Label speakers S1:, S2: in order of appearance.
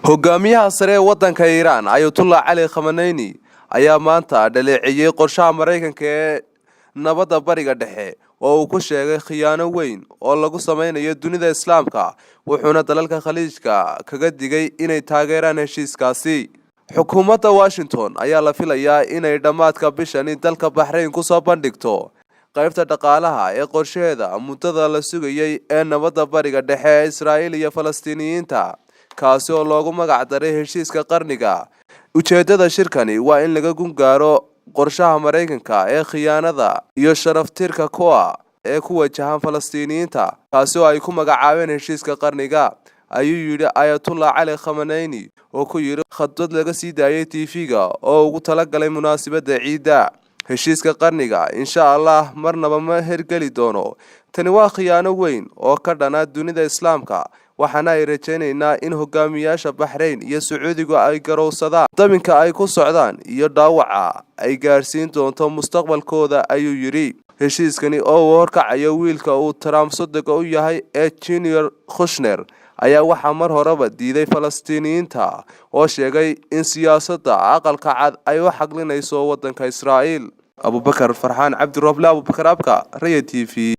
S1: Hogaamiyaha sare ee wadanka Iran Ayatollah Ali Khamenei ayaa maanta dhaleeceeyay qorshaha Mareykanka ee nabadda bariga dhexe oo uu ku sheegay khiyaano weyn oo lagu sameynayo dunida Islaamka wuxuuna dalalka Khaliijka kaga digay inay taageeraan heshiiskaasi. Xukuumadda Washington ayaa la filayaa inay dhamaadka bishan dalka Bahrain ku soo bandhigto qaybta dhaqaalaha ee qorsheeda muddada la sugayay ee nabadda bariga dhexe ee Israa'iil iyo Falastiiniyiinta kaasi oo loogu magac daray heshiiska qarniga. Ujeedada shirkani waa in laga gaaro qorshaha Mareykanka ee khiyaanada iyo sharaftirka kuwa ee ku wajahan Falastiiniyiinta kaasi oo ay ku magacaabeen heshiiska qarniga, ayuu yiri Ayatollah Ali Khamenei oo ku yiri khadbad laga sii daayay TV-ga oo ugu talagalay munaasabadda ciida. Heshiiska qarniga insha Allah marnaba ma hergeli doono. Tani waa khiyaano weyn oo ka dhana dunida Islaamka, waxaana ay rajaynaynaa in hogaamiyaasha Bahrain iyo Sacuudigu ay garowsadaan dabinka ay ku socdaan iyo dhaawaca ay gaarsiin doonto mustaqbalkooda, ayuu yiri. Heshiiskani oo uu horkacayo wiilka uu Trump sodogga u yahay ee Junior Kushner ayaa waxaa mar horeba diiday Falastiiniyiinta oo sheegay in siyaasadda aqalka cad ay u xaqlinayso wadanka Israa'iil. Abubakar Farxaan Cabdi Roble, Abubakar Abka, Raya TV.